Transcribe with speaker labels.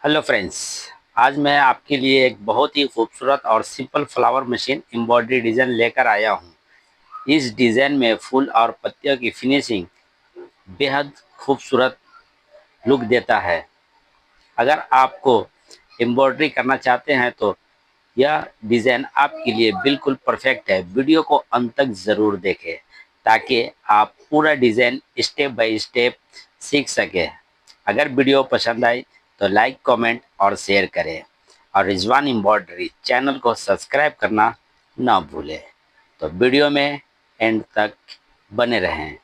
Speaker 1: Hello friends. आज मैं आपके लिए एक बहुत ही खूबसूरत और simple flower machine embroidery design लेकर आया हूँ। इस डिज़ाइन में फूल और पत्तियों की फिनिशिंग बेहद खूबसूरत लुक देता है। अगर आपको एम्ब्रॉयडरी करना चाहते हैं तो यह डिज़ाइन आपके लिए बिल्कुल परफेक्ट है। वीडियो को अंत तक ज़रूर देखें ताकि आप पूरा डिज़ाइन स्टेप बाय स्टेप सीख सकें। अगर वीडियो पसंद आई तो लाइक, कमेंट और शेयर करें और रिजवान एम्ब्रॉयडरी चैनल को सब्सक्राइब करना ना भूलें। तो वीडियो में एंड तक बने रहें।